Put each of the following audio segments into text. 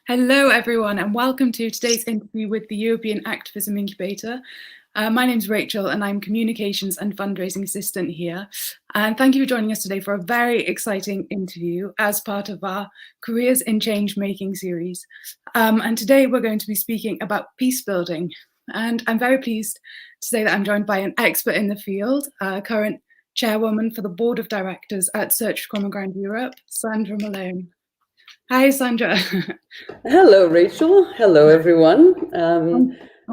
Hello, everyone, and welcome to today's interview with the European Activism Incubator. My name is Rachel, and I'm Communications and Fundraising Assistant here. And thank you for joining us today for a very exciting interview as part of our Careers in Change Making series. And today we're going to be speaking about peace building. And I'm very pleased to say that I'm joined by an expert in the field, current Chairwoman for the Board of Directors at Search for Common Ground Europe, Sandra Melone. Hi, Sandra. Hello, Rachel. Hello, everyone.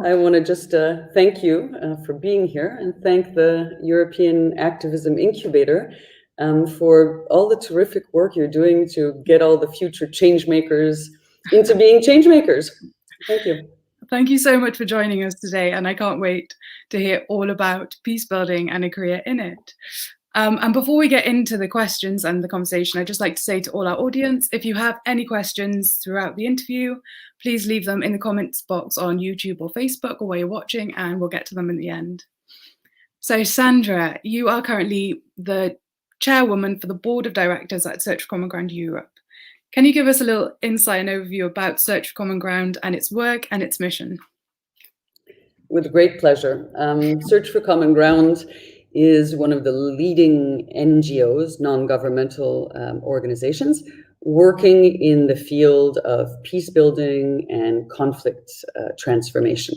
I want to just thank you for being here and thank the European Activism Incubator for all the terrific work you're doing to get all the future change makers into being change makers. Thank you. Thank you so much for joining us today, and I can't wait to hear all about peace building and a career in it. And before we get into the questions and the conversation, I'd just like to say to all our audience, if you have any questions throughout the interview, please leave them in the comments box on YouTube or Facebook or where you're watching, and we'll get to them in the end. So Sandra, you are currently the Chairwoman for the Board of Directors at Search for Common Ground Europe. Can you give us a little insight and overview about Search for Common Ground and its work and its mission? With great pleasure. Search for Common Ground is one of the leading NGOs, non-governmental organizations, working in the field of peace building and conflict transformation.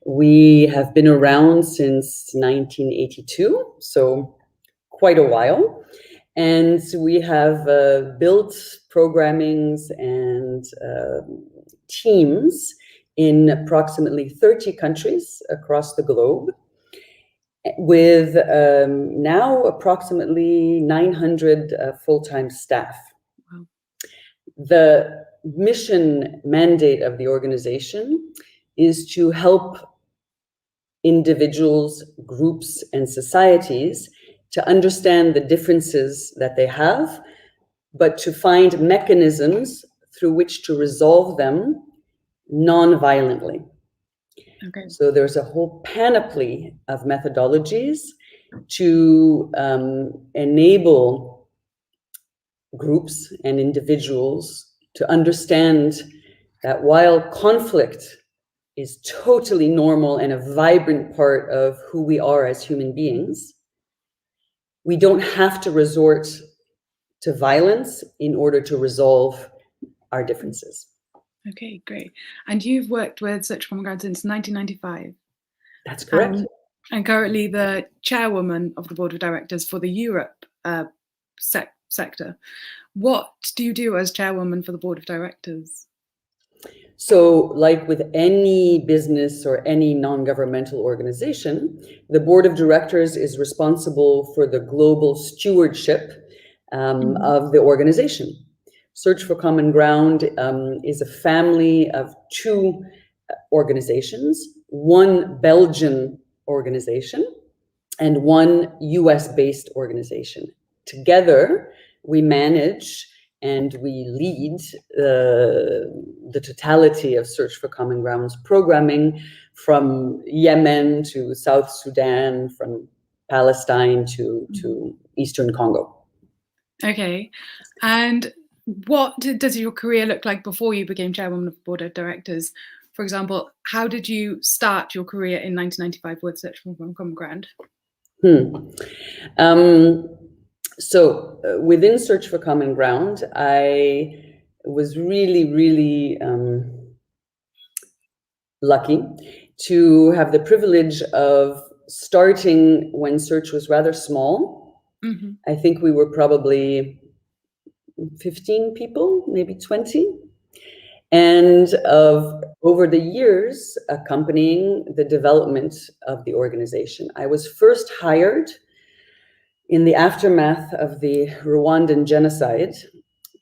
We have been around since 1982, so quite a while. And we have built programmings and teams in approximately 30 countries across the globe, with now approximately 900 full-time staff. Wow. The mission mandate of the organization is to help individuals, groups, and societies to understand the differences that they have, but to find mechanisms through which to resolve them non-violently. Okay. So there's a whole panoply of methodologies to enable groups and individuals to understand that while conflict is totally normal and a vibrant part of who we are as human beings, we don't have to resort to violence in order to resolve our differences. Okay, great. And you've worked with Search for Common Ground since 1995. That's correct. And currently the Chairwoman of the Board of Directors for the Europe sector. What do you do as Chairwoman for the Board of Directors? So, like with any business or any non-governmental organization, the Board of Directors is responsible for the global stewardship of the organization. Search for Common Ground is a family of two organizations, one Belgian organization and one US-based organization. Together, we manage and we lead the totality of Search for Common Ground's programming from Yemen to South Sudan, from Palestine to Eastern Congo. Okay, and what does your career look like before you became Chairwoman of the Board of Directors? For example, how did you start your career in 1995 with Search for Common Ground? So within Search for Common Ground, I was really lucky to have the privilege of starting when Search was rather small. Mm-hmm. I think we were probably 15 people, maybe 20, and of over the years accompanying the development of the organization. I was first hired in the aftermath of the Rwandan genocide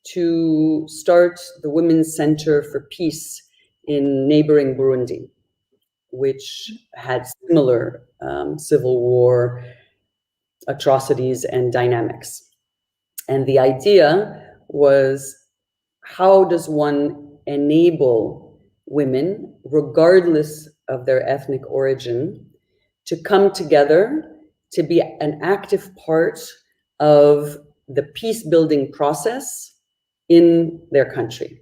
to start the Women's Center for Peace in neighboring Burundi, which had similar civil war atrocities and dynamics. And the idea was, how does one enable women, regardless of their ethnic origin, to come together to be an active part of the peace building process in their country?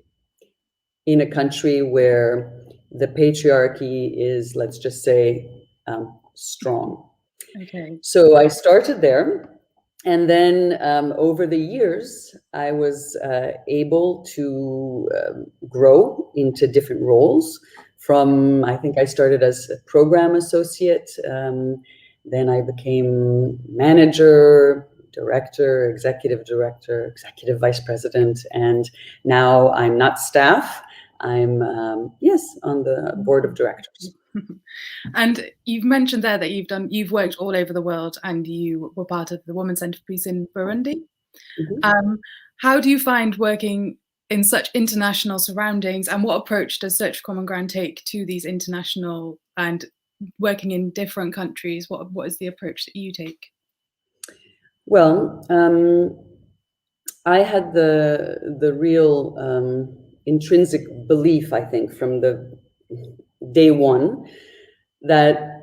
in a country where the patriarchy is, let's just say, strong. Okay. So I started there. And then over the years, I was able to grow into different roles. From, I think I started as a program associate, then I became manager, director, executive vice president, and now I'm not staff. I'm, yes, on the board of directors. And you've mentioned there that you've worked all over the world, and you were part of the Women's Centre for Peace in Burundi. Mm-hmm. How do you find working in such international surroundings, and what approach does Search for Common Ground take to these international and working in different countries? What is the approach that you take? Well, I had the real intrinsic belief, I think, from the day one, that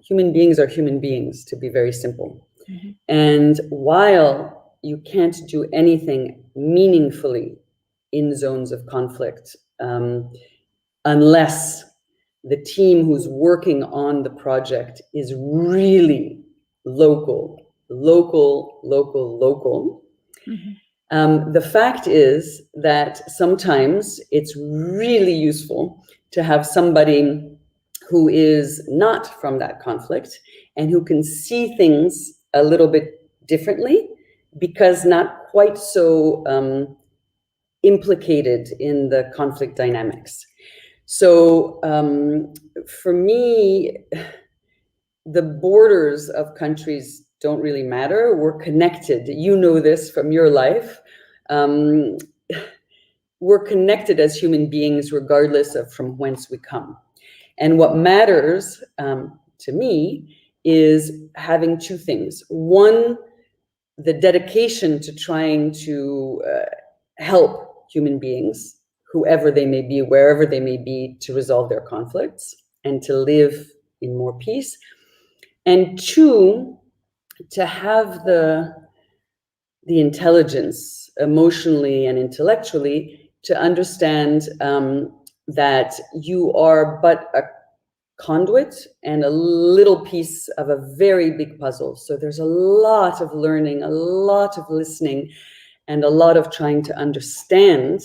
human beings are human beings, to be very simple. Mm-hmm. And while you can't do anything meaningfully in zones of conflict, unless the team who's working on the project is really local. Mm-hmm. The fact is that sometimes it's really useful to have somebody who is not from that conflict and who can see things a little bit differently, because not quite so implicated in the conflict dynamics. So for me, the borders of countries don't really matter. We're connected. You know this from your life. We're connected as human beings, regardless of from whence we come. And what matters to me is having two things. One, the dedication to trying to help human beings, whoever they may be, wherever they may be, to resolve their conflicts and to live in more peace. And two, to have the intelligence, emotionally and intellectually, to understand that you are but a conduit and a little piece of a very big puzzle. So there's a lot of learning, a lot of listening, and a lot of trying to understand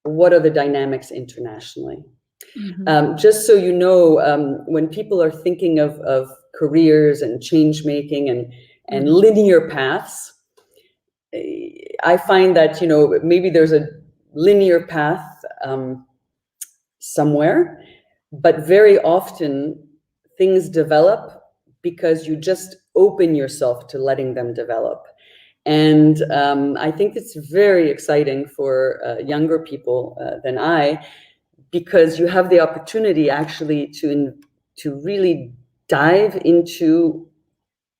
what are the dynamics internationally. Mm-hmm. Just so you know, when people are thinking of careers and change making and mm-hmm. linear paths, I find that, you know, maybe there's a linear path somewhere, but very often things develop because you just open yourself to letting them develop. And I think it's very exciting for younger people than I, because you have the opportunity actually to really dive into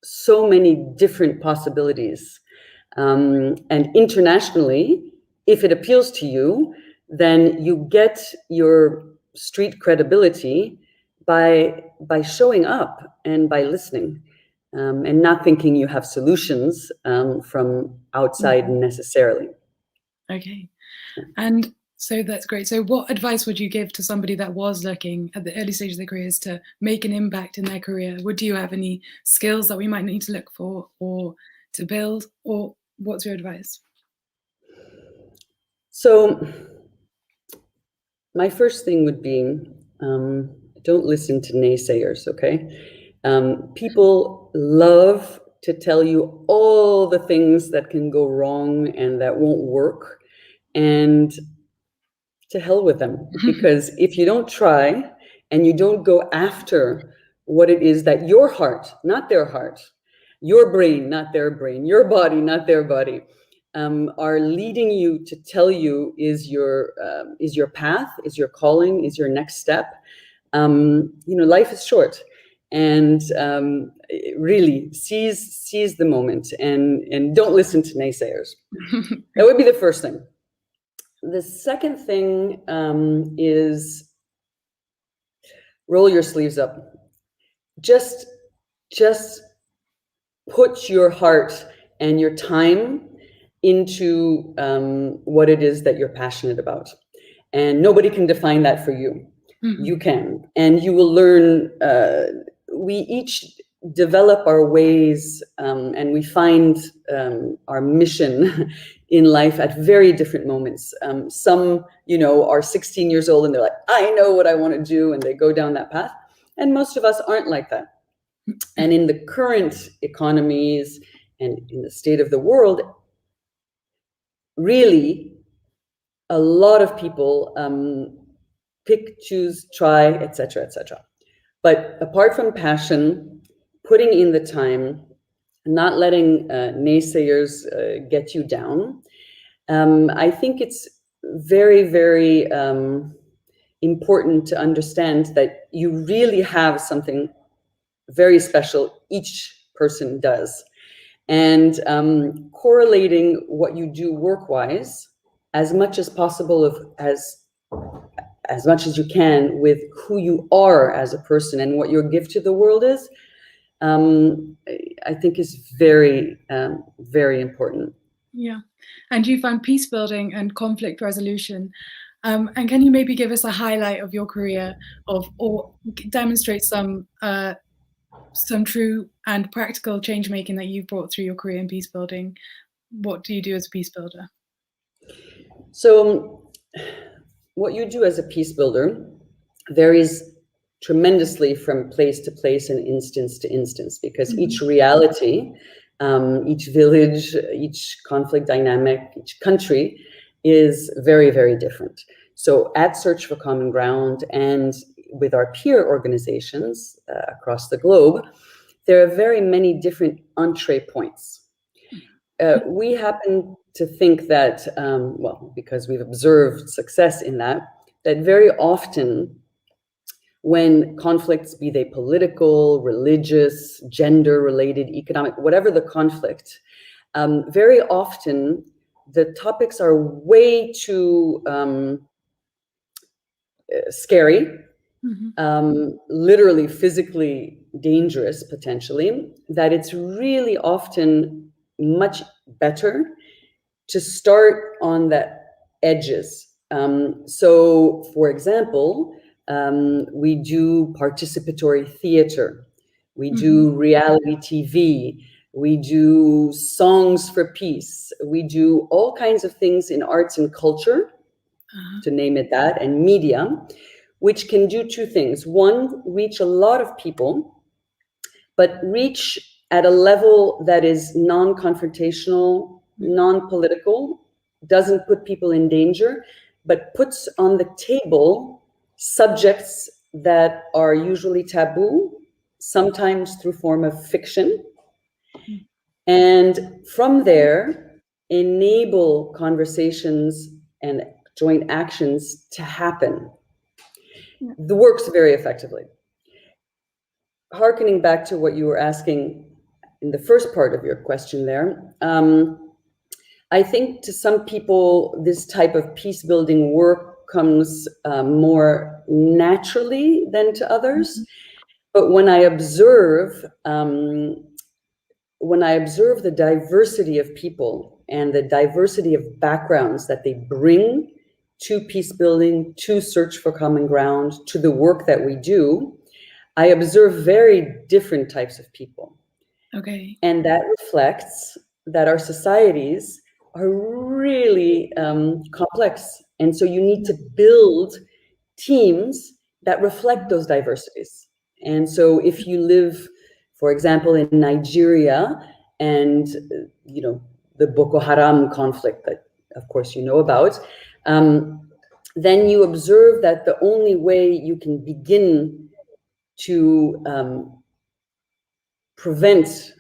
so many different possibilities. And internationally, if it appeals to you, then you get your street credibility by showing up and by listening, and not thinking you have solutions from outside mm-hmm. necessarily. Okay. And so that's great. So what advice would you give to somebody that was looking at the early stage of their careers to make an impact in their career? Would you have any skills that we might need to look for or to build, or what's your advice? So my first thing would be, don't listen to naysayers, okay? People love to tell you all the things that can go wrong and that won't work, and to hell with them. Because if you don't try and you don't go after what it is that your heart, not their heart, your brain, not their brain, your body, not their body, are leading you to tell you is your path, is your calling, is your next step. You know, life is short, and really seize the moment and don't listen to naysayers. That would be the first thing. The second thing is roll your sleeves up. Just put your heart and your time into what it is that you're passionate about. and nobody can define that for you. Mm-hmm. You can, and you will learn. We each develop our ways, and we find our mission in life at very different moments. Some, are 16 years old and they're like, I know what I want to do, and they go down that path. And most of us aren't like that. And in the current economies and in the state of the world, really, a lot of people pick, choose, try, etc., etc. But apart from passion, putting in the time, not letting naysayers get you down, I think it's very, very important to understand that you really have something very special each person does. And correlating what you do work-wise as much as possible, as much as you can, with who you are as a person and what your gift to the world is, I think is very, very important. Yeah. And you found peace building and conflict resolution. And can you maybe give us a highlight of your career or demonstrate some true and practical change making that you've brought through your career in peace building? What do you do as a peace builder? So what you do as a peace builder varies tremendously from place to place and instance to instance, because each reality, each village, each conflict dynamic, each country is very, very different. So at Search for Common Ground and with our peer organizations across the globe, there are very many different entree points. We happen to think that, because we've observed success in that very often when conflicts, be they political, religious, gender-related, economic, whatever the conflict, very often the topics are way too scary, literally physically dangerous potentially, that it's really often much better to start on the edges. So for example, we do participatory theater, we do reality TV, we do songs for peace, we do all kinds of things in arts and culture, to name it that, and media, which can do two things. One, reach a lot of people, but reach at a level that is non-confrontational, non-political, doesn't put people in danger, but puts on the table subjects that are usually taboo, sometimes through form of fiction. And from there, enable conversations and joint actions to happen. The works very effectively. Harkening back to what you were asking in the first part of your question there, I think to some people, this type of peace building work comes more naturally than to others. But when I observe the diversity of people and the diversity of backgrounds that they bring to peace building, to Search for Common Ground, to the work that we do, I observe very different types of people. Okay. And that reflects that our societies are really complex. And so you need to build teams that reflect those diversities. And so if you live, for example, in Nigeria, and the Boko Haram conflict that, of course, you know about, then you observe that the only way you can begin to prevent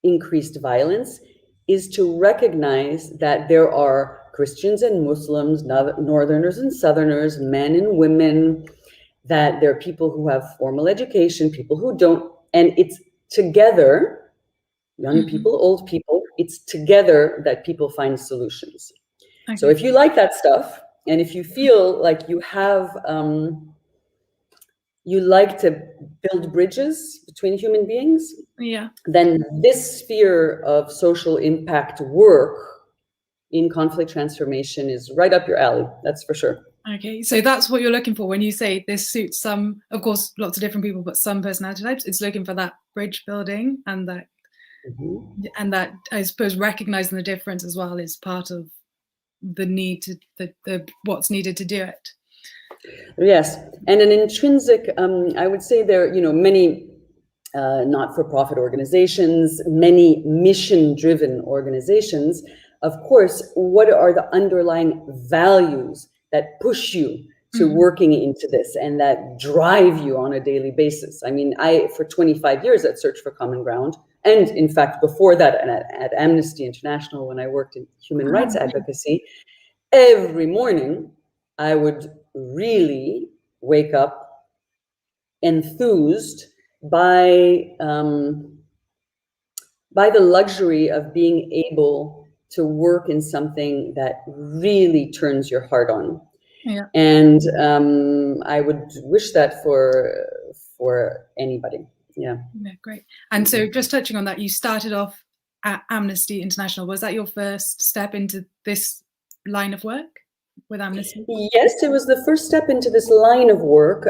increased violence is to recognize that there are Christians and Muslims, Northerners and Southerners, men and women, that there are people who have formal education, people who don't, and it's together, young people, old people, it's together that people find solutions. Okay. So if you like that stuff, and if you feel like you have, you like to build bridges between human beings, then this sphere of social impact work in conflict transformation is right up your alley, that's for sure. Okay, so that's what you're looking for when you say this suits some, of course, lots of different people, but some personality types. It's looking for that bridge building, and that, and that, I suppose, recognizing the difference as well is part of the need to the what's needed to do it. Yes, and an intrinsic, I would say there are, many not-for-profit organizations, many mission-driven organizations. Of course, what are the underlying values that push you to working into this and that drive you on a daily basis? I mean, for 25 years at Search for Common Ground, and in fact, before that at Amnesty International, when I worked in human rights advocacy, every morning I would really wake up enthused by the luxury of being able to work in something that really turns your heart on. Yeah. And I would wish that for anybody. Yeah. Yeah, great. And so just touching on that, you started off at Amnesty International. Was that your first step into this line of work with Amnesty? Yes, it was the first step into this line of work.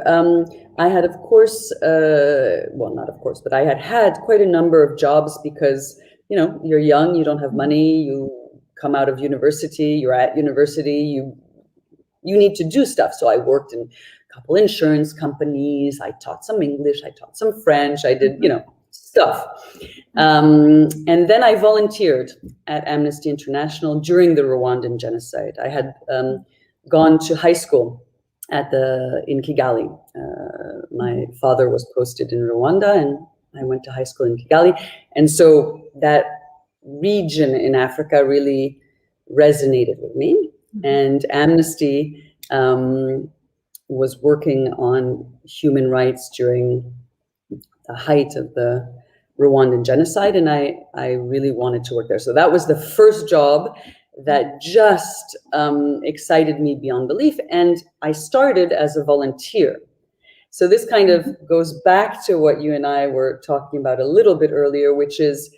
I had, of course, well, not of course, but I had quite a number of jobs because, you're young, you don't have money, you come out of university, you're at university, you need to do stuff. So I worked in a couple insurance companies, I taught some English, I taught some French, I did, stuff. And then I volunteered at Amnesty International during the Rwandan genocide. I had gone to high school in Kigali. My father was posted in Rwanda, and I went to high school in Kigali. And so that region in Africa really resonated with me. And Amnesty was working on human rights during the height of the Rwandan genocide, and I really wanted to work there. So that was the first job that just excited me beyond belief, and I started as a volunteer. So this kind of goes back to what you and I were talking about a little bit earlier, which is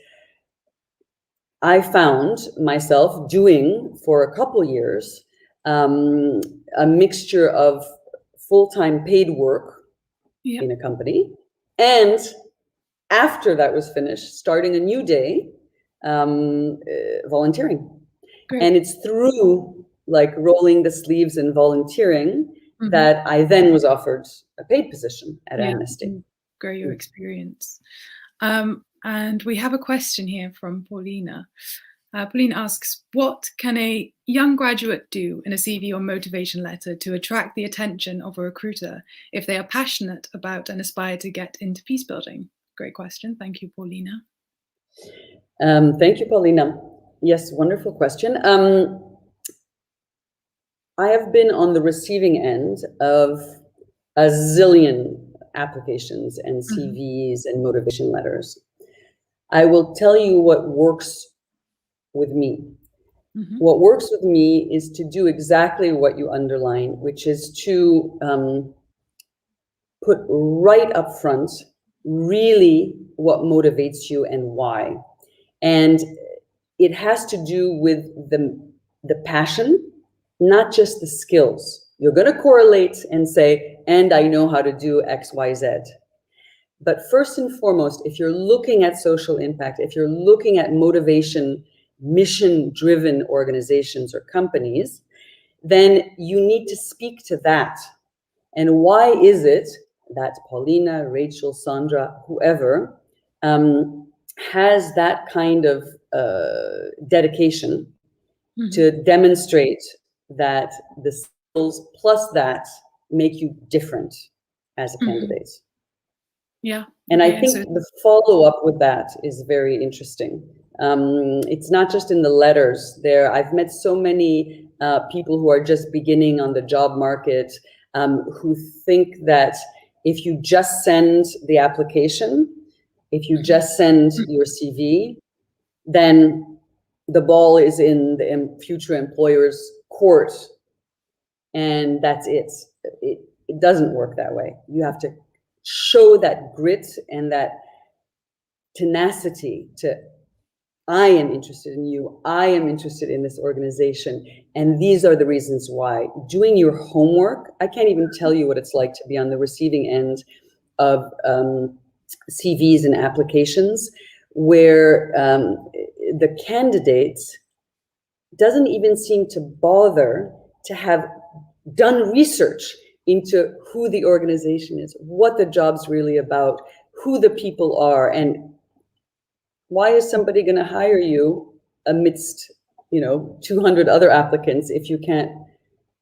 I found myself doing for a couple years a mixture of full-time paid work in a company, and after that was finished, starting a new day, volunteering. Great. And it's through rolling the sleeves and volunteering that I then was offered a paid position at Amnesty. Grow your experience. And we have a question here from Paulina. Pauline asks, what can a young graduate do in a CV or motivation letter to attract the attention of a recruiter if they are passionate about and aspire to get into peacebuilding? Great question. Thank you, Paulina. Thank you, Paulina. Yes, wonderful question. I have been on the receiving end of a zillion applications and CVs and motivation letters. I will tell you what works with me. What works with me is to do exactly what you underline, which is to put right up front really what motivates you and why. And it has to do with the passion, not just the skills. You're going to correlate and say, and I know how to do X, Y, Z. But first and foremost, if you're looking at social impact, if you're looking at motivation, mission-driven organizations or companies, then you need to speak to that. And why is it that Paulina, Rachel, Sandra, whoever, has that kind of dedication to demonstrate that the skills plus that make you different as a candidate? Yeah. And I think the follow-up with that is very interesting. It's not just in the letters there. I've met so many people who are just beginning on the job market who think that if you just send the application, if you just send your CV, then the ball is in the future employer's court, and that's it. It doesn't work that way. You have to show that grit and that tenacity to I am interested in you. I am interested in this organization. And these are the reasons why. Doing your homework, I can't even tell you what it's like to be on the receiving end of CVs and applications where the candidate doesn't even seem to bother to have done research into who the organization is, what the job's really about, who the people are, and why is somebody going to hire you amidst 200 other applicants if you can't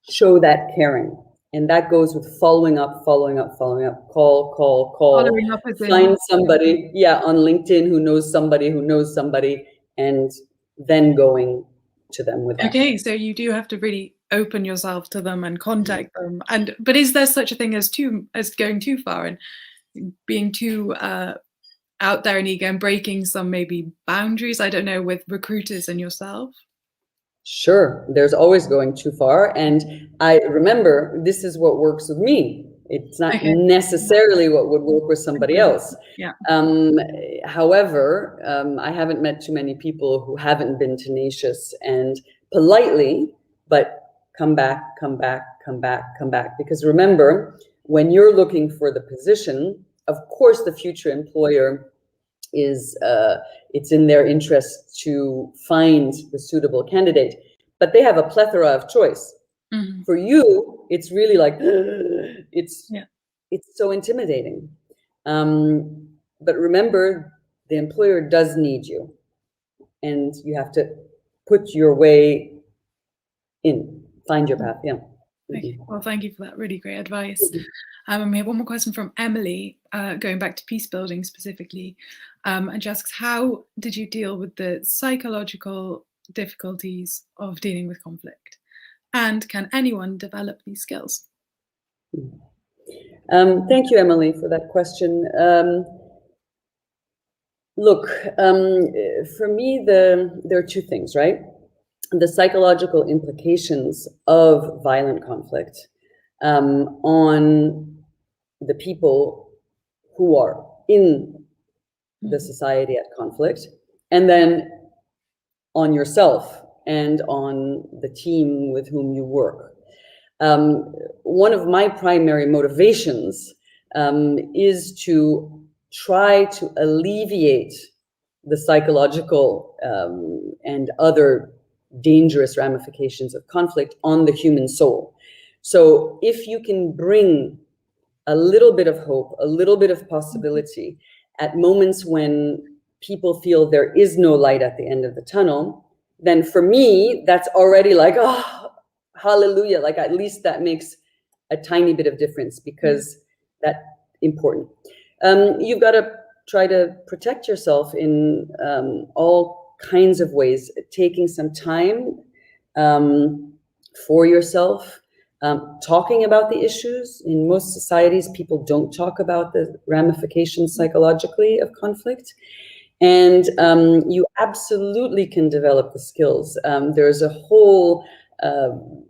show that caring? And that goes with following up, call, Following up as in, find somebody, on LinkedIn who knows somebody, and then going to them with that. Okay, so you do have to really open yourself to them and contact them. But is there such a thing as going too far and being too out there and eager and breaking some maybe boundaries, I don't know, with recruiters and yourself? Sure, there's always going too far. And I remember, this is what works with me. It's not necessarily what would work with somebody else. Yeah. However, I haven't met too many people who haven't been tenacious and politely, but come back. Because remember, when you're looking for the position, of course, the future employer is it's in their interest to find the suitable candidate, but they have a plethora of choice. Mm-hmm. For you, it's really like it's so intimidating. But remember, the employer does need you, and you have to put your way in, find your path. Yeah. Okay. Well, thank you for that really great advice. We have one more question from Emily, going back to peace building specifically. And she asks, how did you deal with the psychological difficulties of dealing with conflict? And can anyone develop these skills? Thank you, Emily, for that question. Look, for me, there are two things, right? The psychological implications of violent conflict on the people who are in the society at conflict, and then on yourself and on the team with whom you work. One of my primary motivations is to try to alleviate the psychological and other dangerous ramifications of conflict on the human soul. So if you can bring a little bit of hope, a little bit of possibility at moments when people feel there is no light at the end of the tunnel, then for me, that's already like, oh, hallelujah. Like, at least that makes a tiny bit of difference, because that's important. You've got to try to protect yourself in all kinds of ways, taking some time for yourself, talking about the issues. In most societies, people don't talk about the ramifications psychologically of conflict. And you absolutely can develop the skills. There's a whole,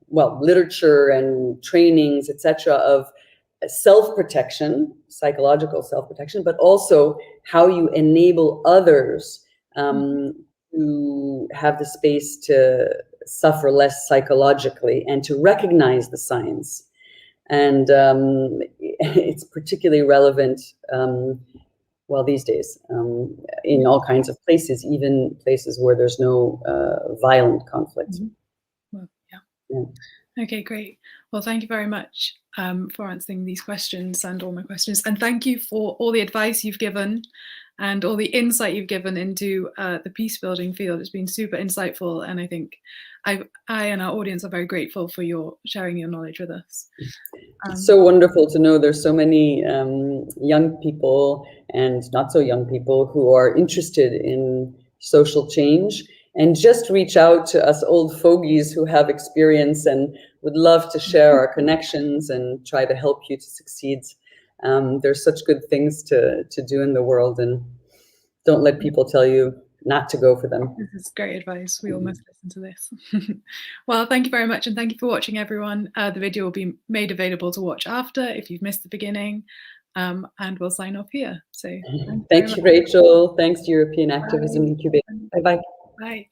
literature and trainings, etc., of self-protection, psychological self-protection, but also how you enable others to have the space to suffer less psychologically and to recognize the signs. And it's particularly relevant, these days, in all kinds of places, even places where there's no violent conflict. Well, yeah. Okay, great. Well, thank you very much for answering these questions and all my questions. And thank you for all the advice you've given and all the insight you've given into the peace building field. It's been super insightful. And I think I and our audience are very grateful for your sharing your knowledge with us. It's so wonderful to know there's so many young people and not so young people who are interested in social change, and just reach out to us old fogies who have experience and would love to share our connections and try to help you to succeed. There's such good things to do in the world, and don't let people tell you not to go for them. This is great advice. We all must listen to this. Well, thank you very much, and thank you for watching, everyone. The video will be made available to watch after if you've missed the beginning. and we'll sign off here. So thank you, Rachel. Thanks to European Activism Bye. Incubator. Bye-bye. Bye.